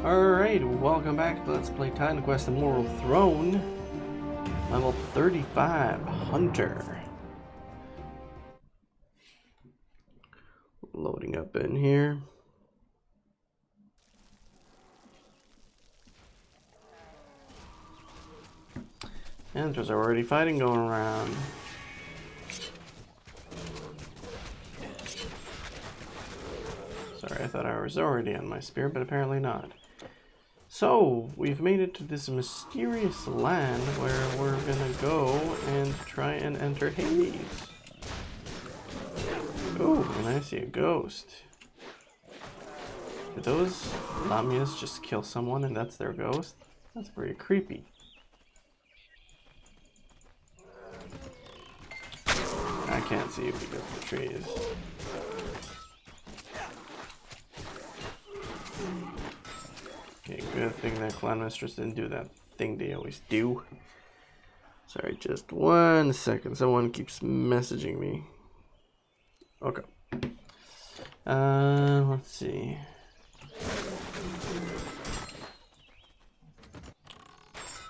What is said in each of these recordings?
Alright, welcome back to Let's Play Titan Quest Immortal Throne. Level 35, Hunter. Loading up in here. And there's already fighting going around. Sorry, I thought I was already on my spear, but apparently not. So, we've made it to this mysterious land where we're gonna go and try and enter Hades. Oh, and I see a ghost. Did those Lamias just kill someone and that's their ghost? That's pretty creepy. I can't see it because of the trees. Okay, good thing that Clan Mistress didn't do that thing they always do. Sorry, just 1 second. Someone keeps messaging me. Okay. Let's see.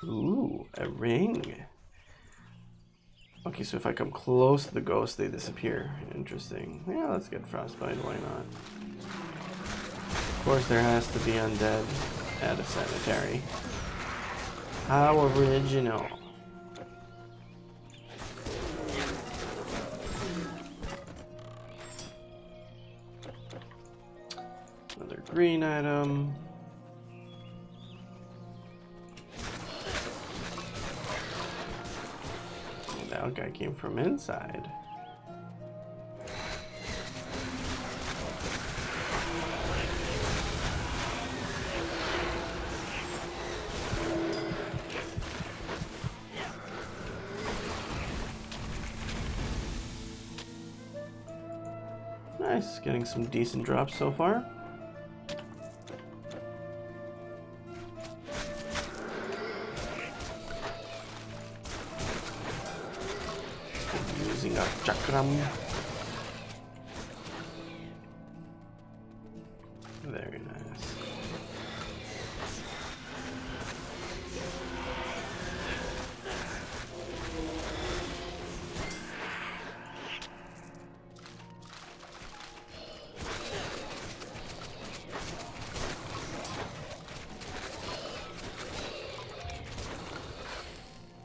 Ooh, a ring. Okay, so if I come close to the ghost, they disappear. Interesting. Yeah, let's get frostbite. Why not? Of course, there has to be undead at a cemetery. How original. Another green item. That guy came from inside. Nice, getting some decent drops so far. Using our chakram. Very nice.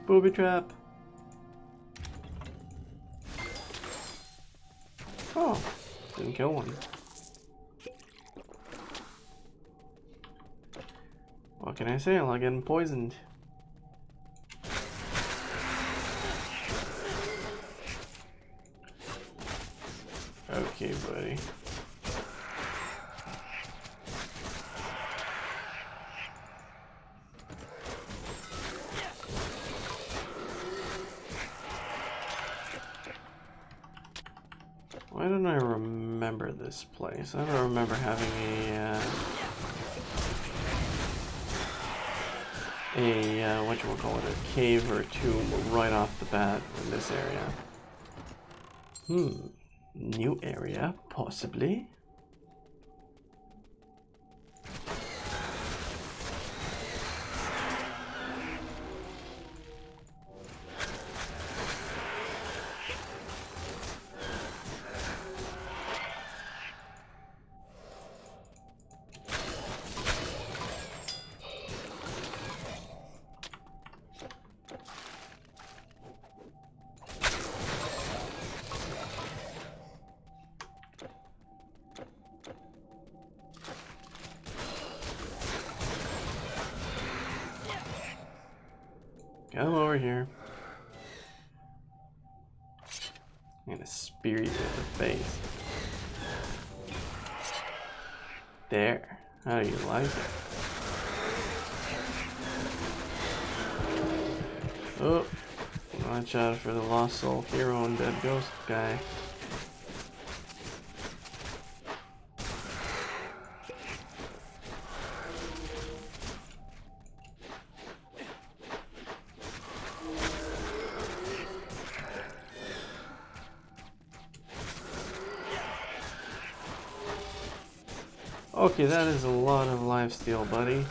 Booby trap. Oh, didn't kill one. What can I say? I'm not getting poisoned. Okay, buddy. Why don't I remember this place? I don't remember having whatchamacallit, a cave or a tomb right off the bat in this area. New area, possibly. Come over here. I'm gonna spear you in the face. There. How do you like it? Oh, watch out for the lost soul hero and dead ghost guy. Okay, that is a lot of lifesteal, buddy.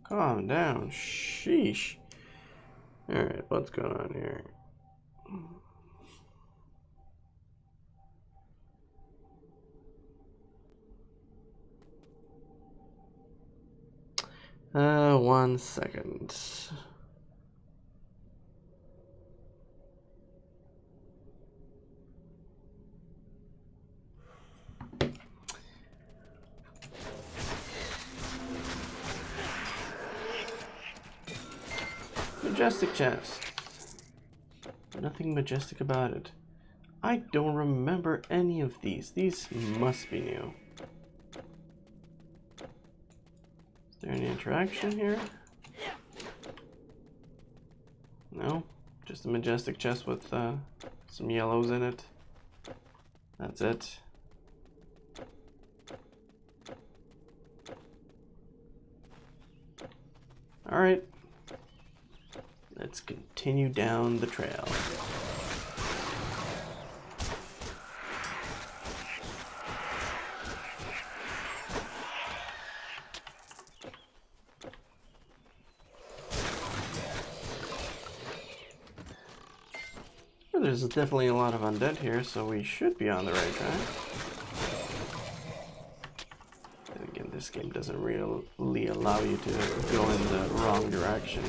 Calm down. Sheesh. Alright, what's going on here? 1 second. Majestic chest. Nothing majestic about it. I don't remember any of these. These must be new. Is there any interaction here? No, just a majestic chest with some yellows in it. That's it. Alright. Let's continue down the trail. There's definitely a lot of undead here, so we should be on the right track. And again, this game doesn't really allow you to go in the wrong direction.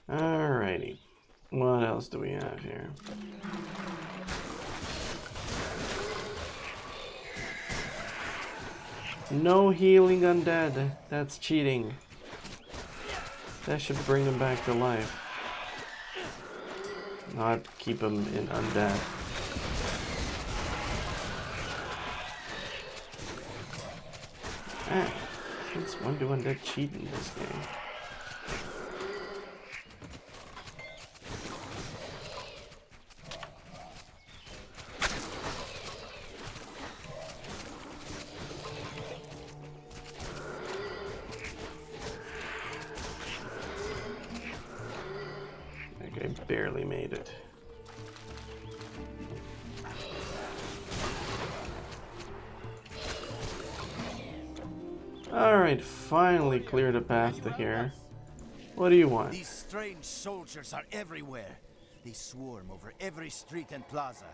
Alrighty. What else do we have here? No healing undead. That's cheating. That should bring them back to life. Not keep them in undead. Man, since when do undead cheat in this game? Barely made it. Alright, finally cleared a path to here. What do you want? These strange soldiers are everywhere. They swarm over every street and plaza.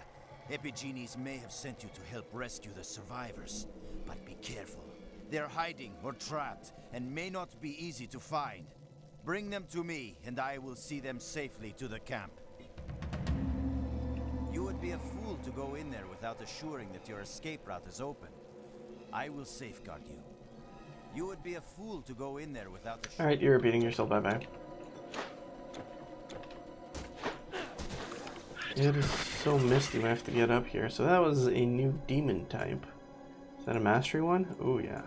Epigenes may have sent you to help rescue the survivors, but be careful. They're hiding or trapped and may not be easy to find. Bring them to me, and I will see them safely to the camp. You would be a fool to go in there without assuring that your escape route is open. I will safeguard you. You would be a fool to go in there without assuring... Alright, you're repeating yourself, bye-bye. It is so misty we have to get up here. So that was a new demon type. Is that a mastery one? Oh yeah.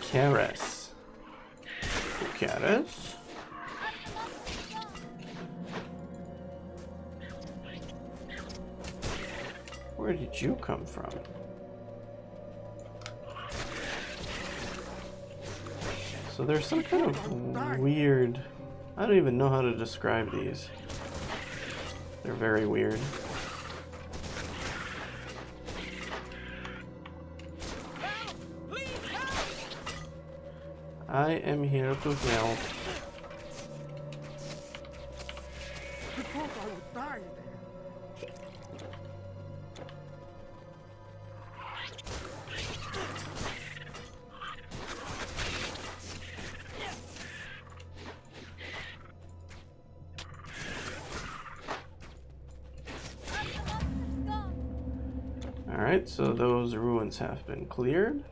Karas. Karas? Where did you come from? So there's some kind of weird... I don't even know how to describe these. They're very weird. I am here to help. I thought I would die there. Alright, so those ruins have been cleared.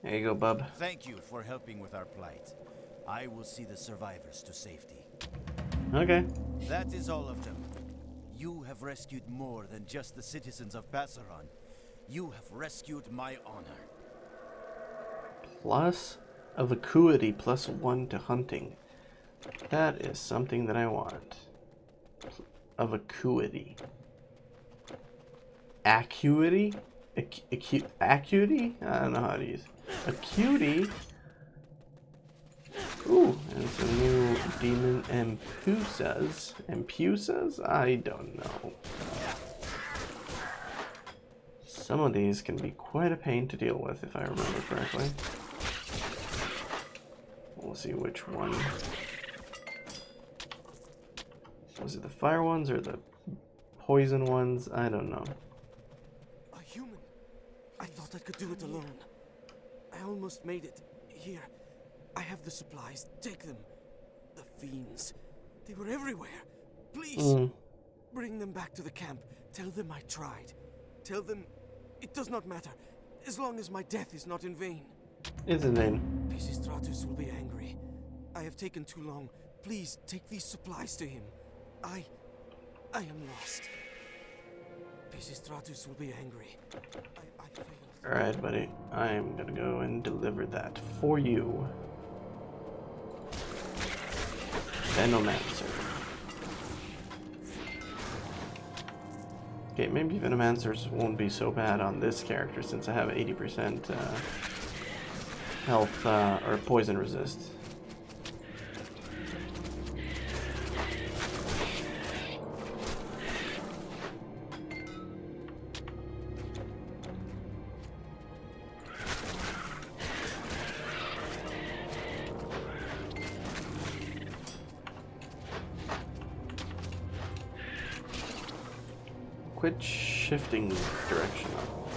There you go, bub. Thank you for helping with our plight. I will see the survivors to safety. Okay. That is all of them. You have rescued more than just the citizens of Passaron. You have rescued my honor. Plus a vacuity plus 1 to hunting. That is something that I want. A vacuity. acuity? Acuity? I don't know how to use acuity. Ooh, and some new demon Empusas. Empusas? I don't know. Some of these can be quite a pain to deal with, if I remember correctly. We'll see which one. Was it the fire ones or the poison ones? I don't know. A human. I thought I could do it alone. I almost made it. Here, I have the supplies. Take them. The fiends. They were everywhere. Please, bring them back to the camp. Tell them I tried. Tell them it does not matter, as long as my death is not in vain. It's in vain. Pisistratus will be angry. I have taken too long. Please, take these supplies to him. I am lost. Pisistratus will be angry. I failed. Alright, buddy. I'm gonna go and deliver that for you. Venomancer. Okay, maybe Venomancers won't be so bad on this character since I have 80% health or poison resist. Quit shifting direction up.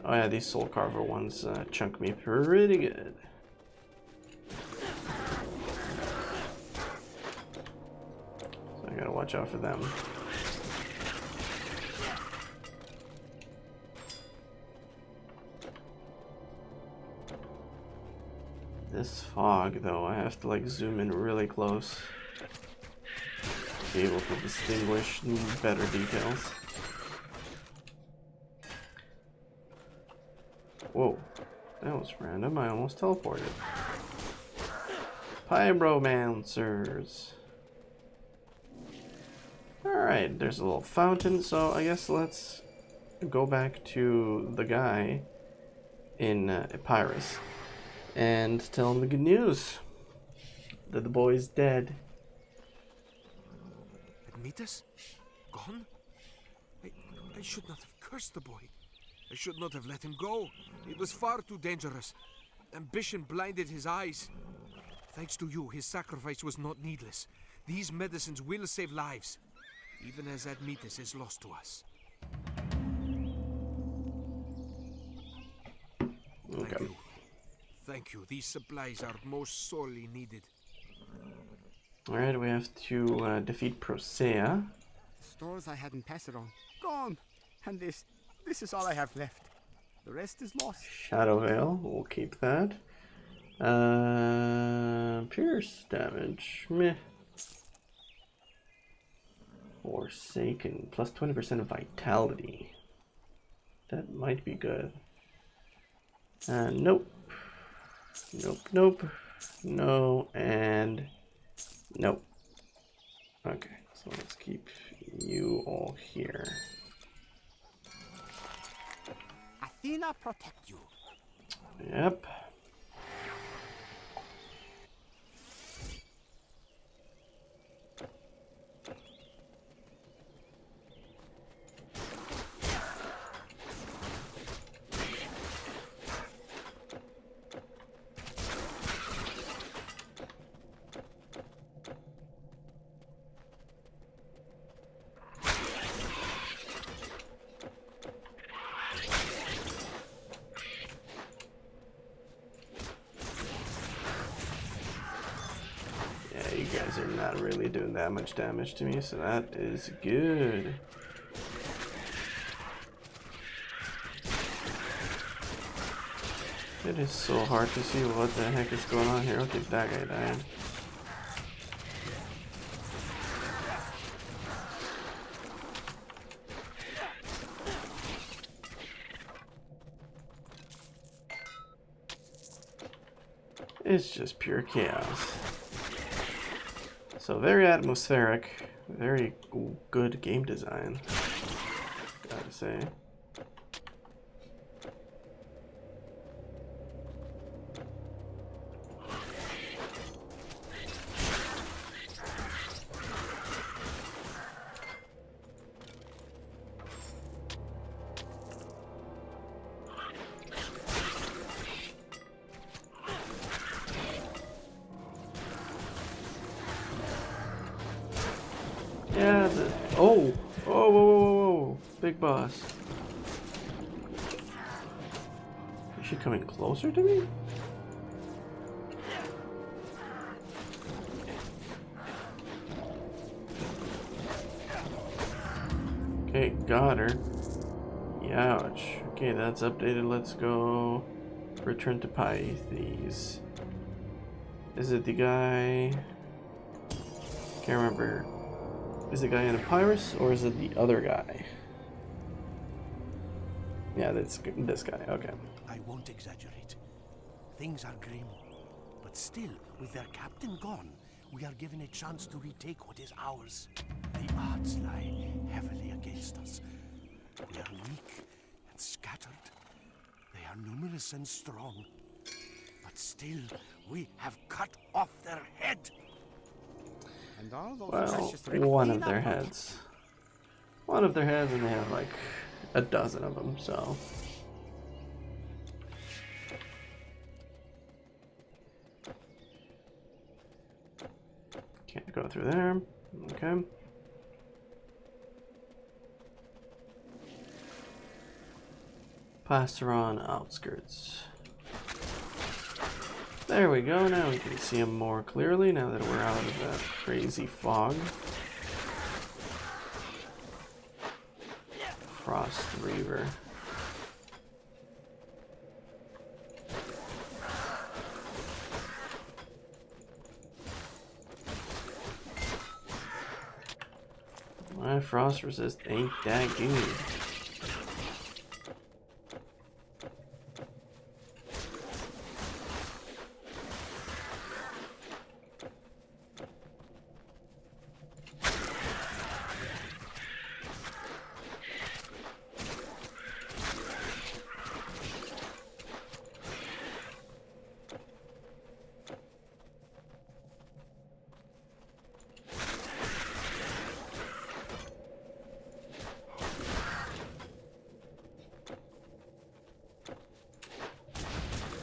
Oh yeah, these Soul Carver ones chunk me pretty good. So I gotta watch out for them. This fog, though, I have to like zoom in really close to be able to distinguish better details. Whoa, that was random. I almost teleported. Pyromancers. Alright, there's a little fountain, so I guess let's go back to the guy in Epirus and tell him the good news that the boy's dead. Atlantis? Gone? I should not have cursed the boy. I should not have let him go. It was far too dangerous. Ambition blinded his eyes. Thanks to you, his sacrifice was not needless. These medicines will save lives, even as Admetus is lost to us. Okay. Thank you. Thank you. These supplies are most sorely needed. Alright, we have to defeat Procea. The stores I had in Passeron, gone. And this is all I have left. The rest is lost. Shadow Veil, we'll keep that. Pierce damage, meh. Forsaken, plus 20% of vitality. That might be good. Nope. Nope, nope. No, and nope. Okay, so let's keep you all here. Athena protect you. Yep. You guys are not really doing that much damage to me, so that is good. It is so hard to see what the heck is going on here. Okay, that guy died. It's just pure chaos. So very atmospheric, very good game design, gotta say. Yeah, oh, whoa, whoa, whoa, whoa, big boss. Is she coming closer to me? Okay, got her. Youch. Okay, that's updated. Let's go. Return to Pythes. Is it the guy? Can't remember. Is the guy in a Pyrus or is it the other guy? Yeah, that's this guy. Okay. I won't exaggerate. Things are grim. But still, with their captain gone, we are given a chance to retake what is ours. The odds lie heavily against us. We are weak and scattered. They are numerous and strong. But still, we have cut off their head. And all those Well, precious one of their heads. One of their heads, and they have like a dozen of them, so. Can't go through there. Okay. Plasteron outskirts. There we go, now we can see him more clearly now that we're out of that crazy fog. Frost Reaver. My frost resist ain't that good.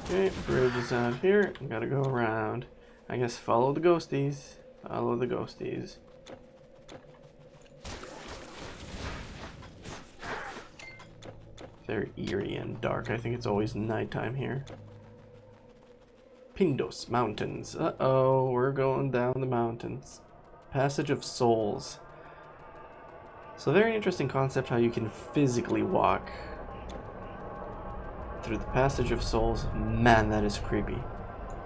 Okay, bridge is out here. Gotta go around. I guess follow the ghosties. Follow the ghosties. Very eerie and dark. I think it's always nighttime here. Pindos Mountains. Uh-oh, we're going down the mountains. Passage of Souls. So very interesting concept how you can physically walk through the Passage of Souls. Man, that is creepy.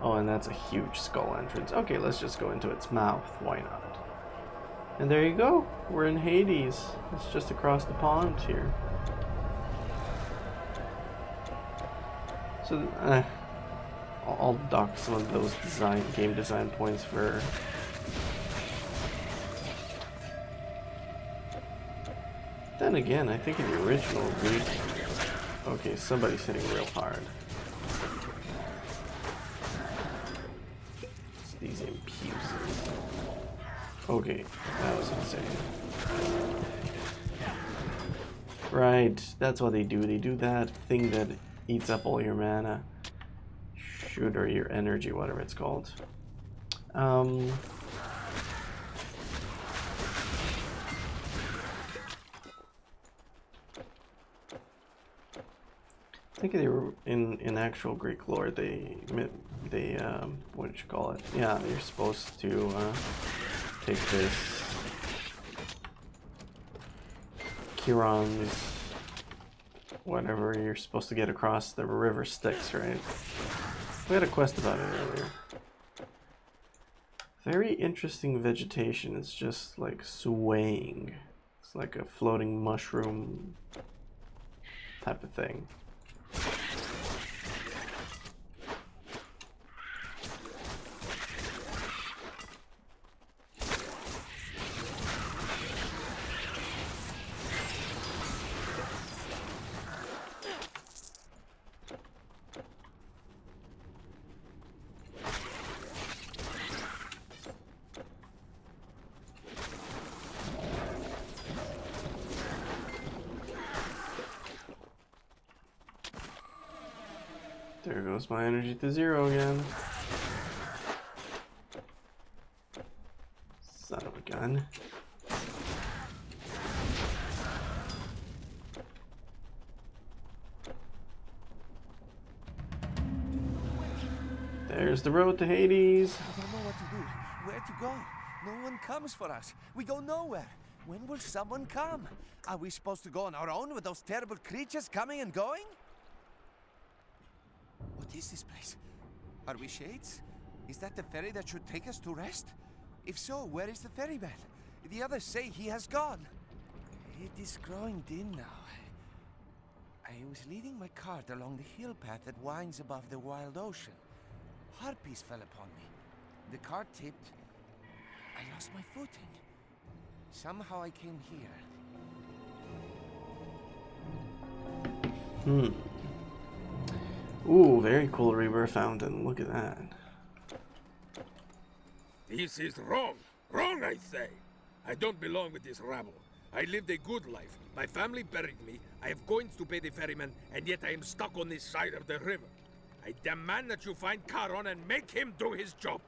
Oh, and that's a huge skull entrance. Okay, let's just go into its mouth. Why not? And there you go. We're in Hades. It's just across the pond here. So, I'll dock some of those game design points for... Then again, I think in the original Greek... Okay, somebody's hitting real hard. It's these impuses. Okay, that was insane. Right, that's what they do. They do that thing that eats up all your mana. Shoot, or your energy, whatever it's called. I think they were in actual Greek lore. They what did you call it? Yeah, you're supposed to take this Chiron's whatever. You're supposed to get across the river Styx, right? We had a quest about it earlier. Very interesting vegetation. It's just like swaying. It's like a floating mushroom type of thing. There goes my energy to 0 again. Son of a gun. There's the road to Hades. I don't know what to do. Where to go? No one comes for us. We go nowhere. When will someone come? Are we supposed to go on our own with those terrible creatures coming and going? What is this place? Are we shades? Is that the ferry that should take us to rest? If so, where is the ferryman? The others say he has gone. It is growing dim now. I was leading my cart along the hill path that winds above the wild ocean. Harpies fell upon me. The cart tipped. I lost my footing. Somehow I came here. Ooh, very cool river fountain. Look at that. This is wrong. Wrong, I say. I don't belong with this rabble. I lived a good life. My family buried me. I have coins to pay the ferryman, and yet I am stuck on this side of the river. I demand that you find Charon and make him do his job.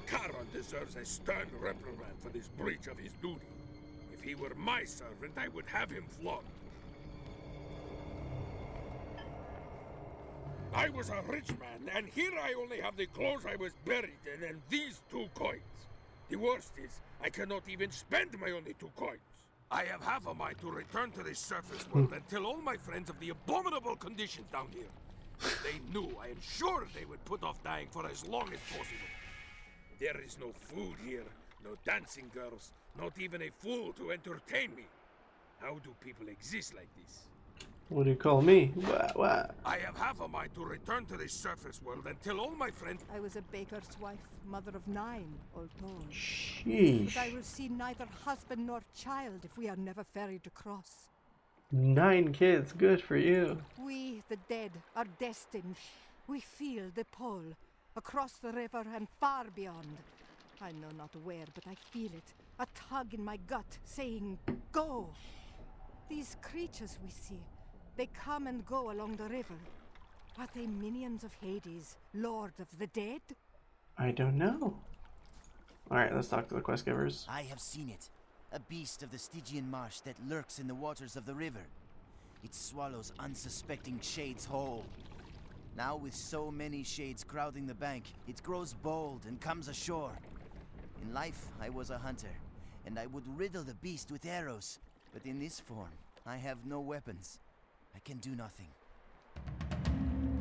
Charon deserves a stern reprimand for this breach of his duty. If he were my servant, I would have him flogged. I was a rich man, and here I only have the clothes I was buried in and these 2 coins. The worst is, I cannot even spend my only 2 coins. I have half a mind to return to the surface world and tell all my friends of the abominable conditions down here. If they knew, I am sure they would put off dying for as long as possible. There is no food here, no dancing girls, not even a fool to entertain me. How do people exist like this? What do you call me? What? I have half a mind to return to the surface world and tell all my friends. I was a baker's wife, mother of 9, all told. Sheesh. But I will see neither husband nor child if we are never ferried across. 9 kids, good for you. We, the dead, are destined. We feel the pull, across the river and far beyond. I know not where, but I feel it. A tug in my gut, saying, go. These creatures we see, they come and go along the river. Are they minions of Hades, lord of the dead? I don't know. Alright, let's talk to the quest givers. I have seen it. A beast of the Stygian marsh that lurks in the waters of the river. It swallows unsuspecting shades whole. Now with so many shades crowding the bank, it grows bold and comes ashore. In life, I was a hunter, and I would riddle the beast with arrows. But in this form, I have no weapons. I can do nothing.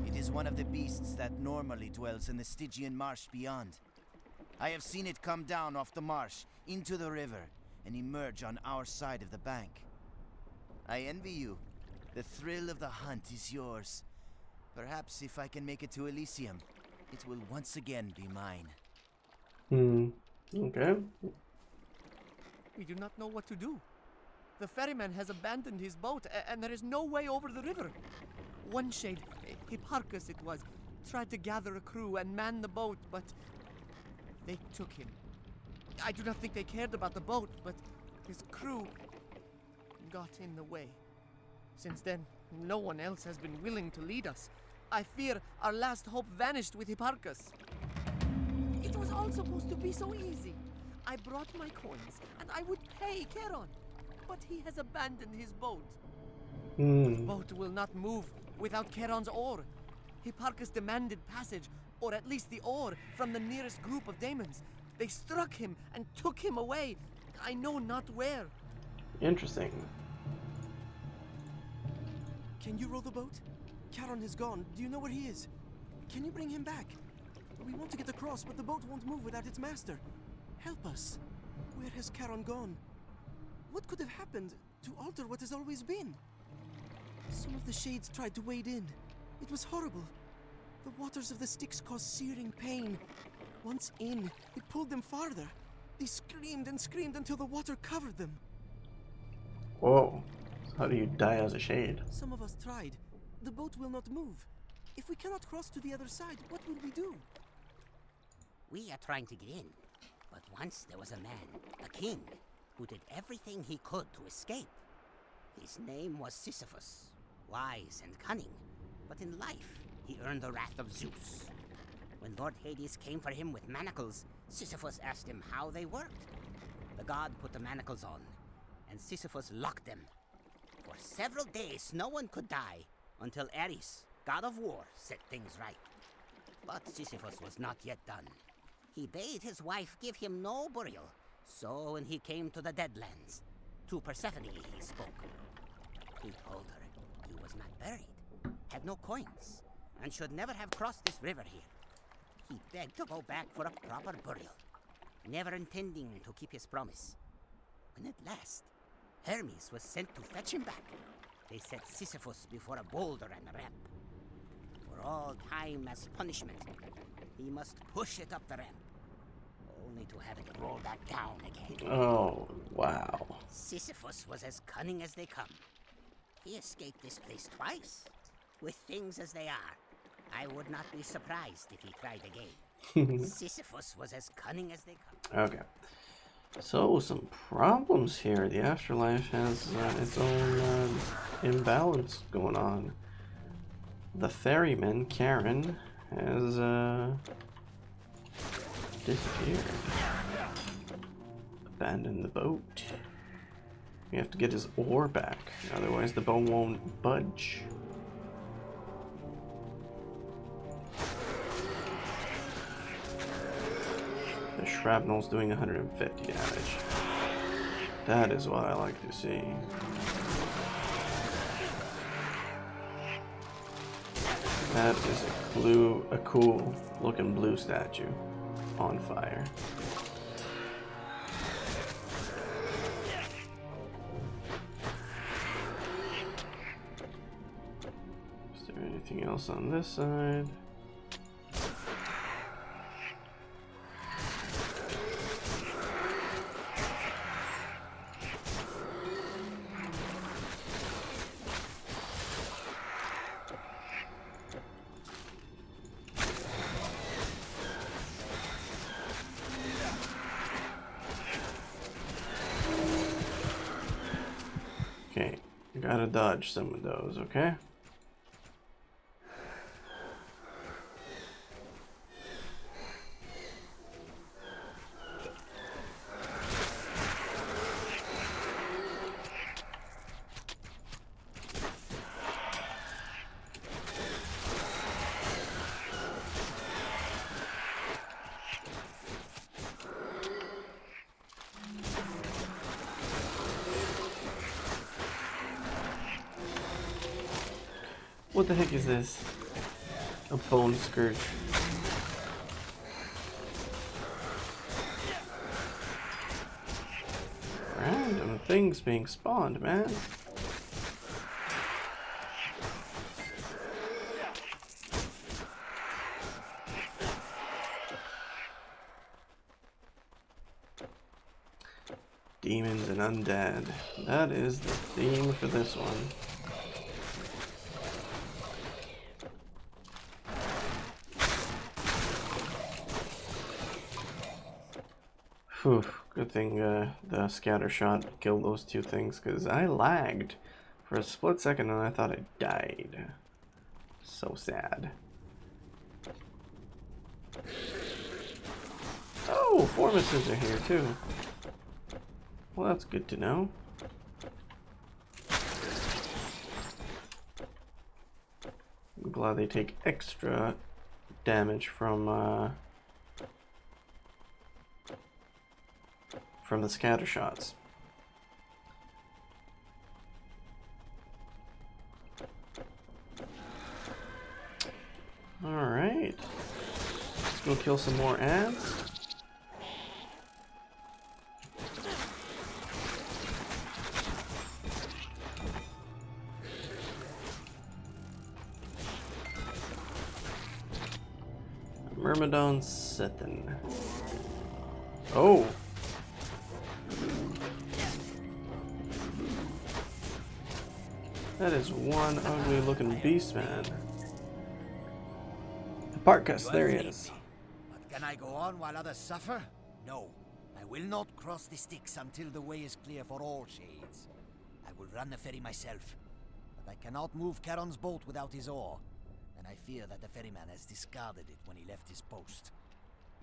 It is one of the beasts that normally dwells in the Stygian marsh beyond. I have seen it come down off the marsh, into the river, and emerge on our side of the bank. I envy you. The thrill of the hunt is yours. Perhaps if I can make it to Elysium, it will once again be mine. Okay. We do not know what to do. The ferryman has abandoned his boat, and there is no way over the river. One shade, Hipparchus it was, tried to gather a crew and man the boat, but they took him. I do not think they cared about the boat, but his crew got in the way. Since then, no one else has been willing to lead us. I fear our last hope vanished with Hipparchus. It was all supposed to be so easy. I brought my coins, and I would pay Charon. But he has abandoned his boat. The boat will not move without Charon's oar. Hipparchus demanded passage, or at least the oar, from the nearest group of daemons. They struck him and took him away. I know not where. Interesting. Can you row the boat? Charon is gone. Do you know where he is? Can you bring him back? We want to get across, but the boat won't move without its master. Help us. Where has Charon gone? What could have happened to alter what has always been? Some of the shades tried to wade in. It was horrible. The waters of the Styx caused searing pain. Once in, it pulled them farther. They screamed and screamed until the water covered them. Whoa. How do you die as a shade? Some of us tried. The boat will not move. If we cannot cross to the other side, what will we do? We are trying to get in. But once there was a man, a king, who did everything he could to escape. His name was Sisyphus, wise and cunning, but in life he earned the wrath of Zeus. When Lord Hades came for him with manacles, Sisyphus asked him how they worked. The god put the manacles on, and Sisyphus locked them. For several days no one could die, until Ares, god of war, set things right. But Sisyphus was not yet done. He bade his wife give him no burial, so when he came to the Deadlands, to Persephone he spoke. He told her he was not buried, had no coins, and should never have crossed this river here. He begged to go back for a proper burial, never intending to keep his promise. When at last Hermes was sent to fetch him back, they set Sisyphus before a boulder and a ramp. For all time as punishment, he must push it up the ramp, only to have it roll back down again. Oh, wow. Sisyphus was as cunning as they come. He escaped this place twice. With things as they are, I would not be surprised if he tried again. Sisyphus was as cunning as they come. Okay. So, some problems here. The afterlife has its own imbalance going on. The ferryman, Karen, has disappeared. Abandoned the boat. We have to get his oar back, otherwise the boat won't budge. The shrapnel's doing 150 damage. That is what I like to see. That is a cool looking blue statue on fire. Is there anything else on this side? Okay, you gotta dodge some of those, okay? What the heck is this? A bone scourge. Random things being spawned, man. Demons and undead. That is the theme for this one. Whew, good thing the scatter shot killed those two things, because I lagged for a split second and I thought I died. So sad. Oh, Formuses are here too. Well, that's good to know. I'm glad they take extra damage from the scatter shots. All right, let's go kill some more ants. Myrmidon Sethin. Oh. That is one ugly looking beast, man. Hipparchus, there he is. But can I go on while others suffer? No. I will not cross the Styx until the way is clear for all shades. I will run the ferry myself. But I cannot move Charon's boat without his oar. and I fear that the ferryman has discarded it when he left his post.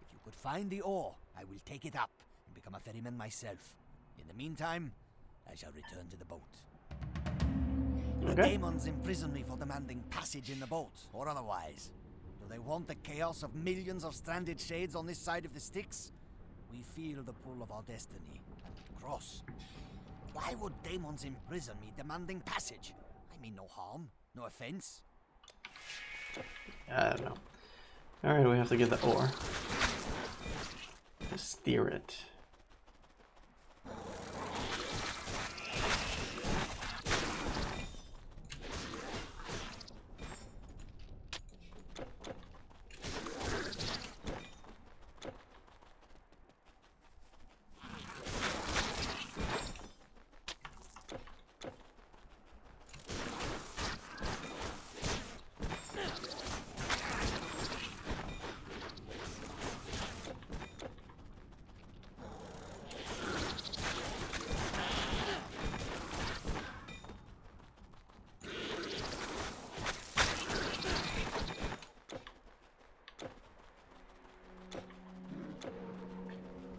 If you could find the ore, I will take it up and become a ferryman myself. In the meantime, I shall return to the boat. The demons imprison me for demanding passage in the boat, or otherwise. Do they want the chaos of millions of stranded shades on this side of the Styx? We feel the pull of our destiny, and cross. Why would demons imprison me demanding passage? I mean no harm, no offense. I don't know. Alright, we have to get the ore. Just steer it.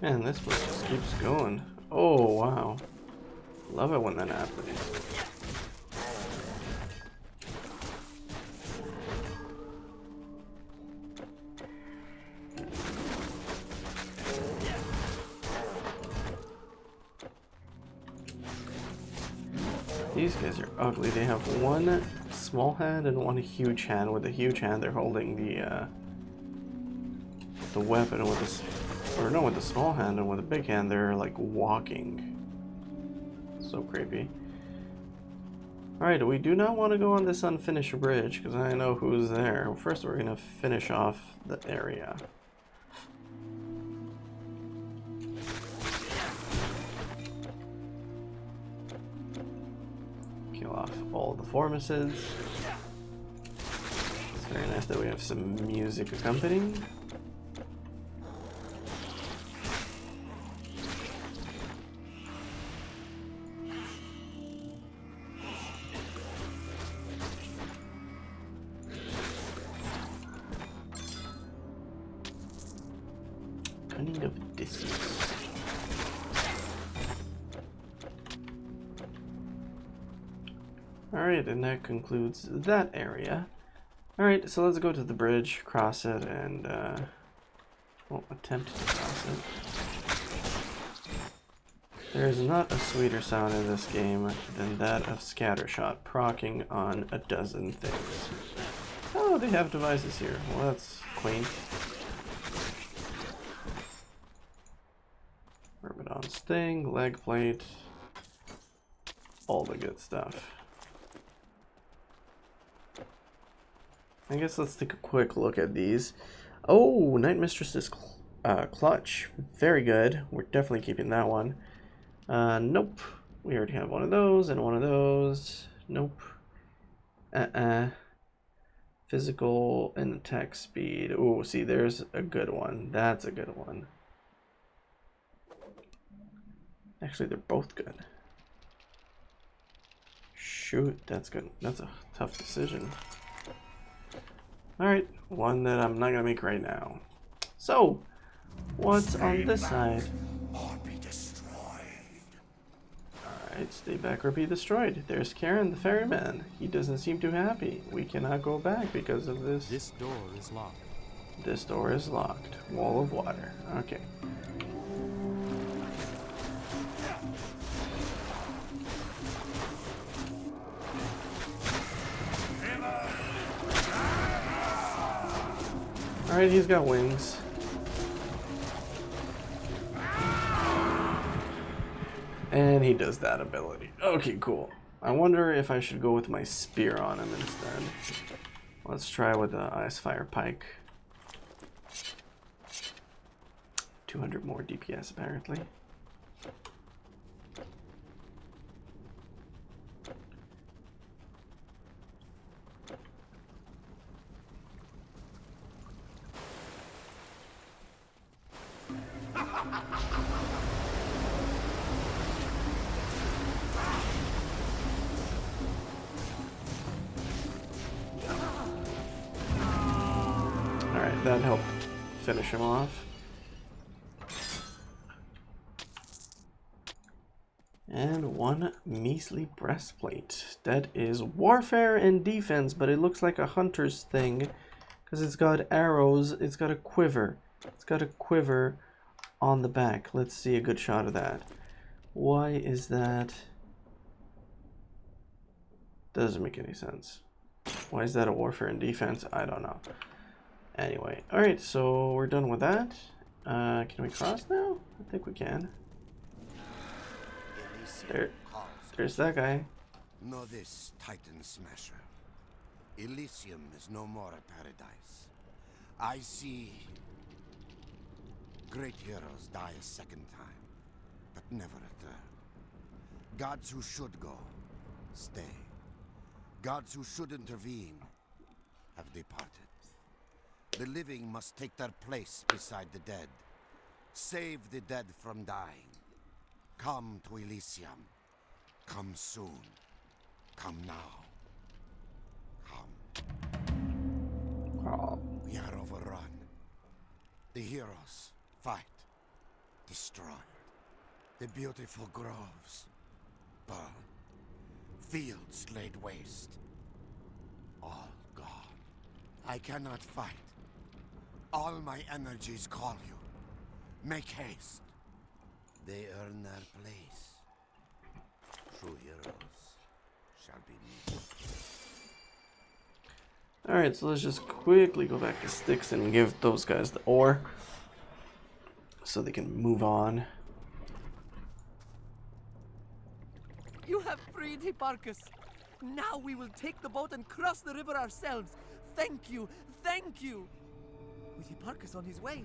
Man, this place just keeps going. Oh, wow. Love it when that happens. These guys are ugly. They have one small hand and one huge hand. With the huge hand, they're holding the weapon. With the with the small hand, and with the big hand, they're like walking. So creepy. Alright, we do not want to go on this unfinished bridge, because I know who's there. First, we're going to finish off the area. Kill off all the formaces. It's very nice that we have some music accompanying. Of distance. Alright, and that concludes that area. Alright, so let's go to the bridge, cross it, and well, attempt to cross it. There is not a sweeter sound in this game than that of scattershot procking on a dozen things. Oh, they have devices here. Well, that's quaint. Myrmidon's Sting, leg plate, all the good stuff. I guess let's take a quick look at these. Oh, Night Mistress's clutch. Very good. We're definitely keeping that one. Nope. We already have one of those and one of those. Nope. Physical and attack speed. Oh, see, there's a good one. That's a good one. Actually, they're both good. Shoot, that's good. That's a tough decision. Alright, one that I'm not gonna make right now. So, what's on this side? Or be destroyed. Alright, stay back or be destroyed. There's Karen, the ferryman. He doesn't seem too happy. We cannot go back because of this. This door is locked. This door is locked. Wall of water. Okay. Alright, he's got wings. And he does that ability. Okay, cool. I wonder if I should go with my spear on him instead. Let's try with the ice fire pike. 200 more DPS apparently. might help finish him off. And one measly breastplate. That is warfare and defense, but it looks like a hunter's thing because it's got arrows, it's got a quiver. It's got a quiver on the back. Let's see a good shot of that. Why is that? Doesn't make any sense. Why is that a warfare and defense? I don't know. Anyway, alright, so we're done with that. Can we cross now? I think we can. There's that guy. Know this, Titan Smasher. Elysium is no more a paradise. I see great heroes die a second time, but never a third. Gods who should go, stay. Gods who should intervene have departed. The living must take their place beside the dead. Save the dead from dying. Come to Elysium. Come soon. Come now. Come. Oh. We are overrun. The heroes fight. Destroy. The beautiful groves burn. Fields laid waste. All gone. I cannot fight. All my energies call you. Make haste. They earn their place. True heroes shall be me. Alright, so let's just quickly go back to Styx and give those guys the ore so they can move on. You have freed Hipparchus. Now we will take the boat and cross the river ourselves. Thank you, thank you. With Hipparchus on his way,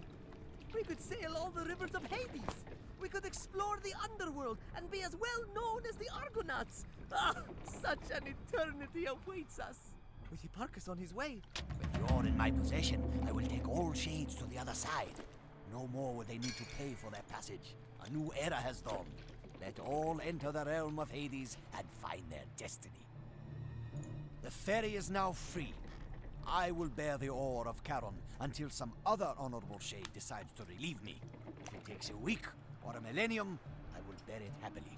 we could sail all the rivers of Hades. We could explore the underworld and be as well known as the Argonauts. Ah, such an eternity awaits us. With Hipparchus on his way. With you're in my possession, I will take all shades to the other side. No more will they need to pay for their passage. A new era has dawned. Let all enter the realm of Hades and find their destiny. The ferry is now free. I will bear the oar of Charon until some other honorable shade decides to relieve me. If it takes a week or a millennium, I will bear it happily.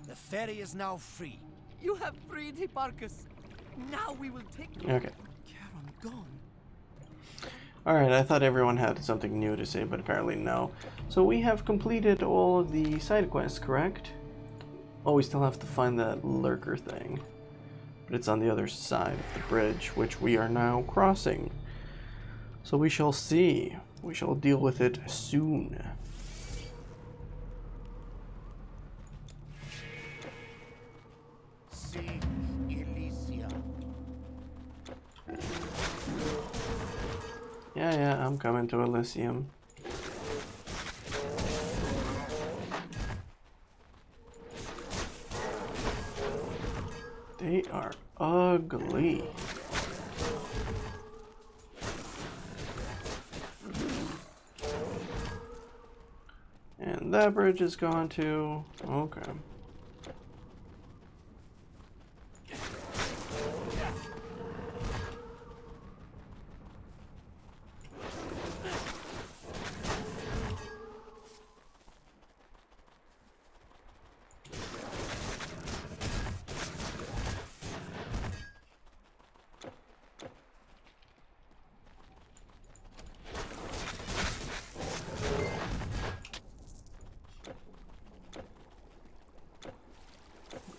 The ferry is now free. You have freed Hipparchus. Now we will take... Okay. Charon gone. Alright, I thought everyone had something new to say, but apparently no. So we have completed all of the side quests, correct? Oh, we still have to find that lurker thing. But it's on the other side of the bridge, which we are now crossing. So we shall see. We shall deal with it soon. Seek Elysium. Yeah, I'm coming to Elysium. They are ugly. And that bridge is gone too. Okay.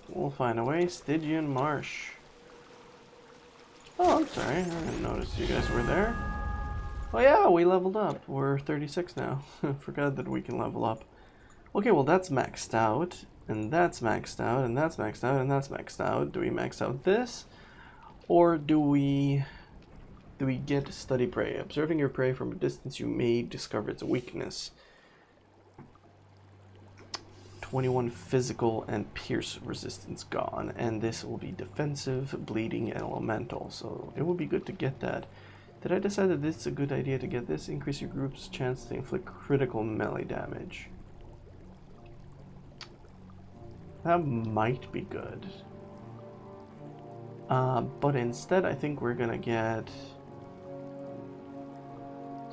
We'll find a way. Stygian Marsh. Oh, I'm sorry. I didn't notice you guys were there. Oh yeah, we leveled up. We're 36 now. Forgot that we can level up. Okay, well that's maxed out. And that's maxed out. And that's maxed out. And that's maxed out. Do we max out this? Or do we get Study Prey? Observing your prey from a distance, you may discover its weakness. 21 physical and pierce resistance gone, and this will be defensive, bleeding, and elemental, so it would be good to get that. Did I decide that this is a good idea to get this? Increase your group's chance to inflict critical melee damage. That might be good. But instead I think we're gonna get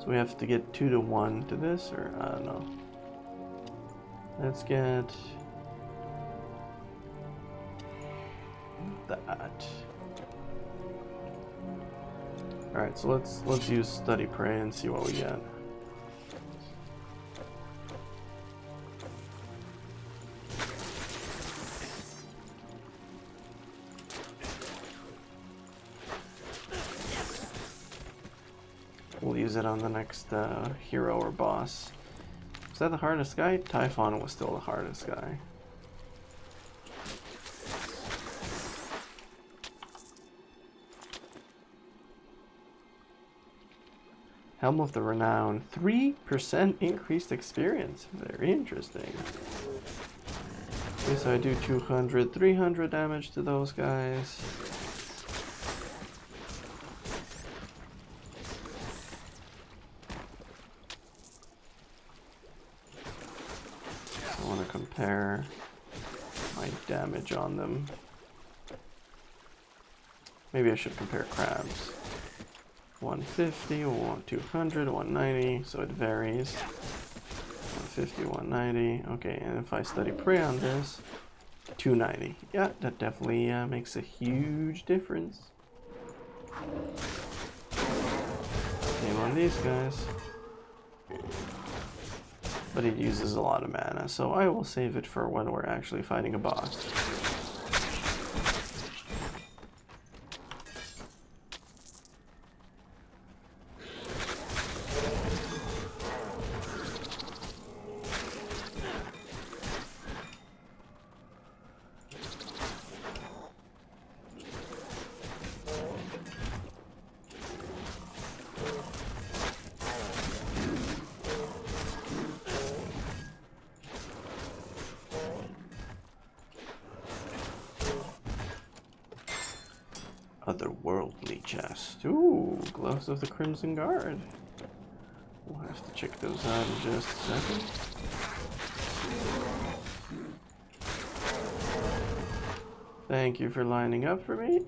So we have to get 2 to 1 to this, or I don't know. Let's get that. Alright, so let's use Study Prey and see what we get. We'll use it on the next hero or boss. Was that the hardest guy? Typhon was still the hardest guy. Helm of the Renown. 3% increased experience. Very interesting. Okay, so I do 200, 300 damage to those guys. I want to compare my damage on them. Maybe I should compare crabs. 150, 200, 190, so it varies. 150, 190. Okay, and if I Study Prey on this, 290. Yeah, that definitely makes a huge difference. Same on these guys. But it uses a lot of mana, so I will save it for when we're actually fighting a boss. Otherworldly chest. Ooh, Gloves of the Crimson Guard. We'll have to check those out in just a second. Thank you for lining up for me.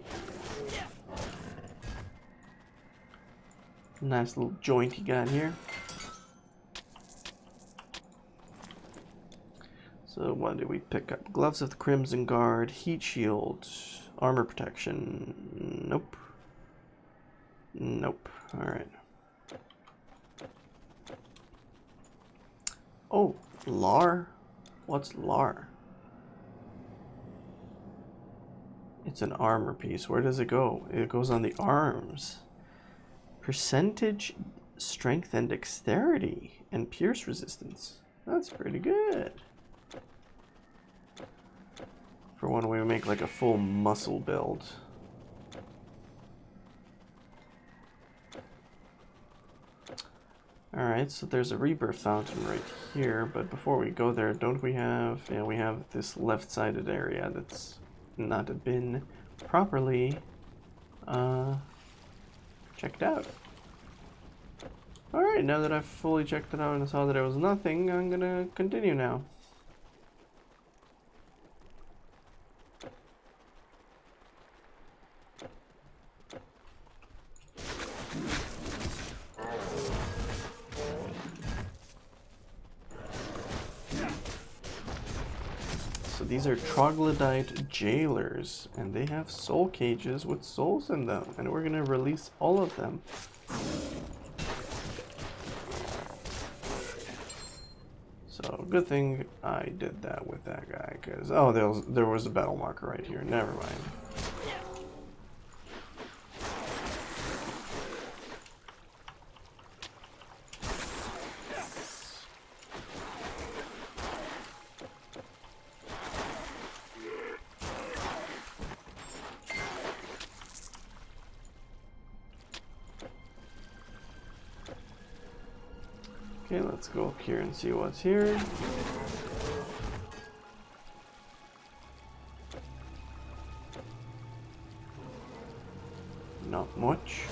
Nice little joint you got here. So what did we pick up? Gloves of the Crimson Guard, Heat Shield, Armor Protection. Nope. Nope. Alright. Oh, Lar? What's Lar? It's an armor piece. Where does it go? It goes on the arms. Percentage strength and dexterity and pierce resistance. That's pretty good. For when we make like a full muscle build. Alright, so there's a rebirth fountain right here, but before we go there, don't we have, yeah, we have this left-sided area that's not been properly checked out. Alright, now that I've fully checked it out and saw that it was nothing, I'm gonna continue now. So these are troglodyte jailers, and they have soul cages with souls in them, and we're gonna release all of them. So good thing I did that with that guy, because oh, there was a battle marker right here. Never mind. Okay, let's go up here and see what's here. Not much.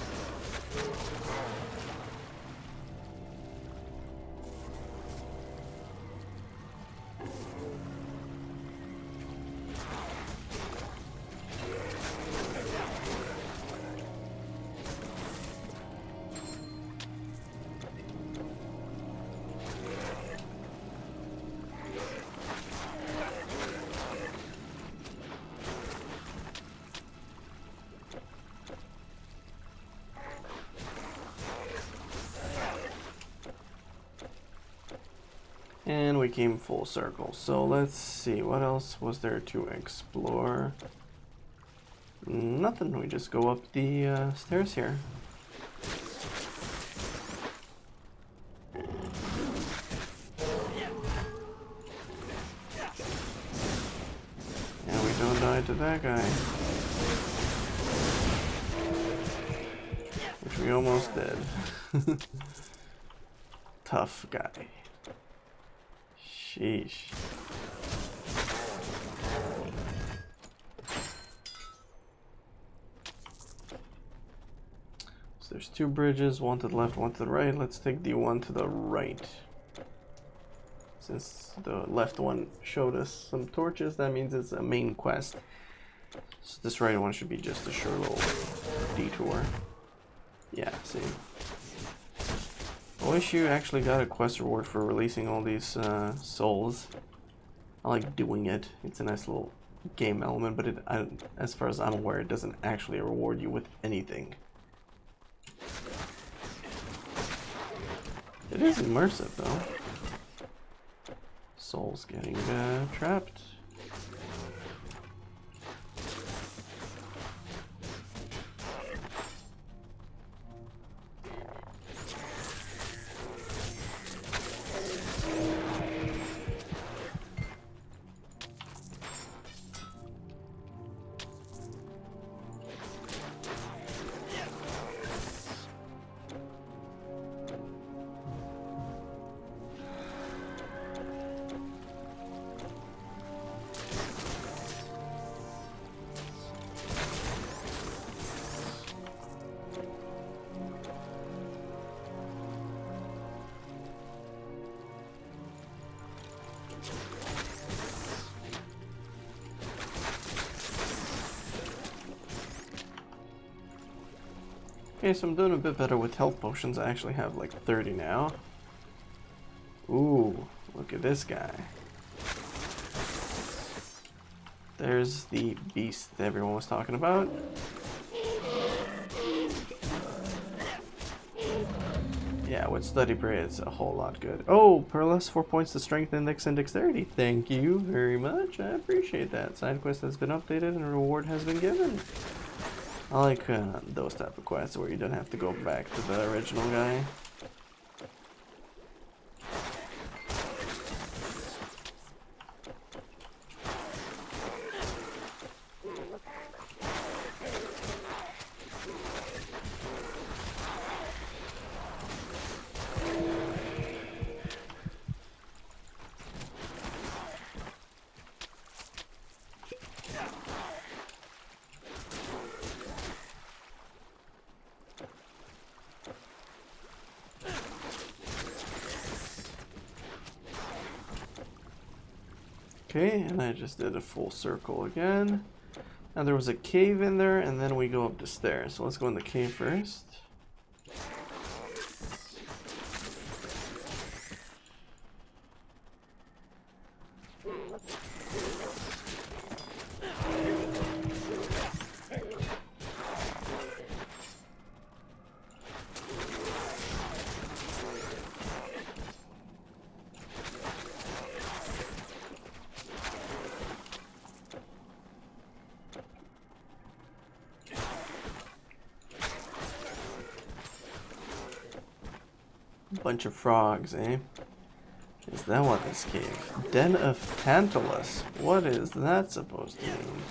came full circle. So let's see, what else was there to explore? Nothing, we just go up the stairs here. And we don't die to that guy. Which we almost did. Tough guy. Sheesh. So there's two bridges, one to the left, one to the right. Let's take the one to the right. Since the left one showed us some torches, that means it's a main quest. So this right one should be just a short little detour. Yeah, see. I wish you actually got a quest reward for releasing all these souls. I like doing it. It's a nice little game element, but as far as I'm aware, it doesn't actually reward you with anything. It is immersive, though. Souls getting trapped. Okay, so I'm doing a bit better with health potions. I actually have like 30 now. Ooh, look at this guy. There's the beast that everyone was talking about. Yeah, with study period, it's a whole lot good. Oh, Perlas, 4 points to strength, index, and dexterity. Thank you very much. I appreciate that. Side quest has been updated and a reward has been given. I like those type of quests where you don't have to go back to the original guy. Okay, and I just did a full circle again. Now there was a cave in there, and then we go up the stairs. So let's go in the cave first. Bunch of frogs, eh? Is that what this cave? Den of Tantalus. What is that supposed to mean?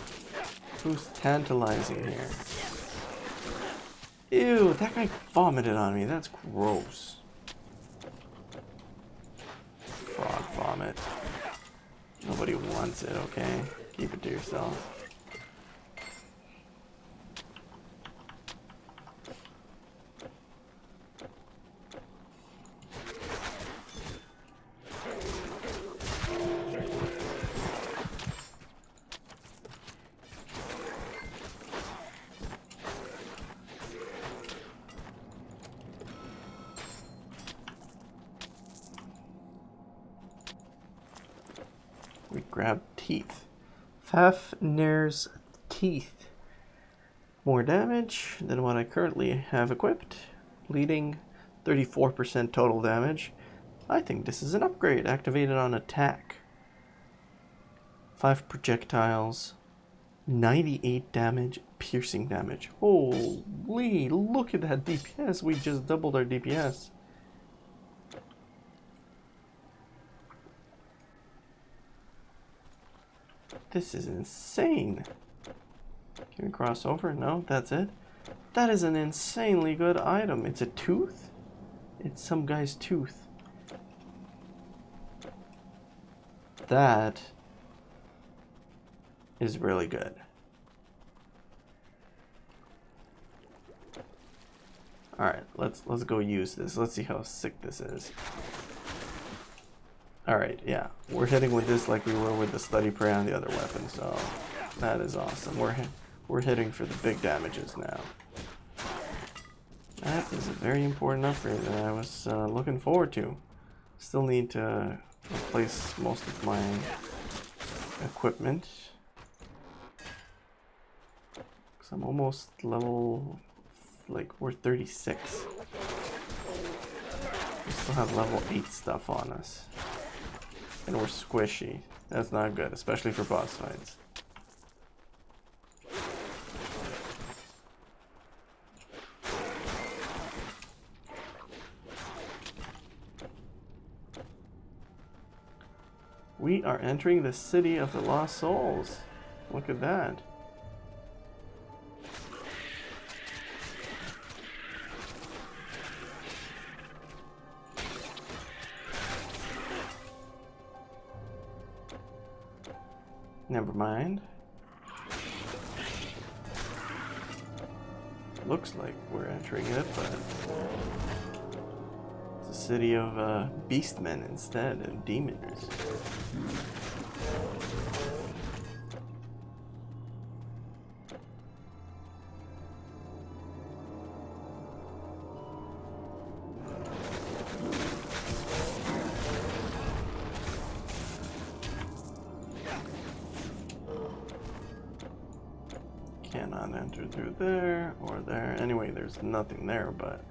Who's tantalizing here? Ew, that guy vomited on me. That's gross. Frog vomit. Nobody wants it, okay? Keep it to yourself. We grab teeth. Fafnir's teeth. More damage than what I currently have equipped. Bleeding, 34% total damage. I think this is an upgrade. Activated on attack. 5 projectiles. 98 damage. Piercing damage. Holy, look at that DPS. We just doubled our DPS. This is insane. Can we cross over? No, that's it. That is an insanely good item. It's a tooth? It's some guy's tooth. That is really good. Alright, let's go use this. Let's see how sick this is. Alright, yeah. We're hitting with this like we were with the Slutty Prey on the other weapon, so that is awesome. We're hitting for the big damages now. That is a very important upgrade that I was looking forward to. Still need to replace most of my equipment. Because I'm almost level, like, we're 36. We still have level 8 stuff on us. And we're squishy. That's not good, especially for boss fights. We are entering the city of the Lost Souls. Look at that. Never mind. Looks like we're entering it, but it's a city of beastmen instead, and demons. Cannot enter through there or there. Anyway, there's nothing there, but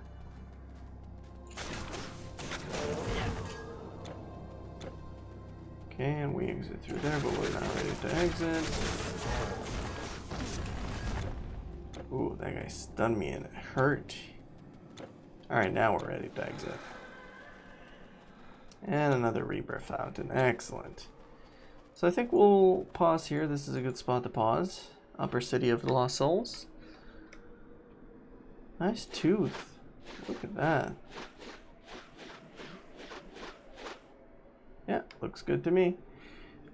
okay, and we exit through there, but we're not ready to exit. Ooh, that guy stunned me and it hurt. Alright, now we're ready to exit. And another rebirth fountain. Excellent. So I think we'll pause here. This is a good spot to pause. Upper City of the Lost Souls. Nice tooth. Look at that. Yeah, looks good to me.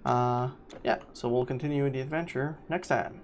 Yeah, so we'll continue the adventure next time.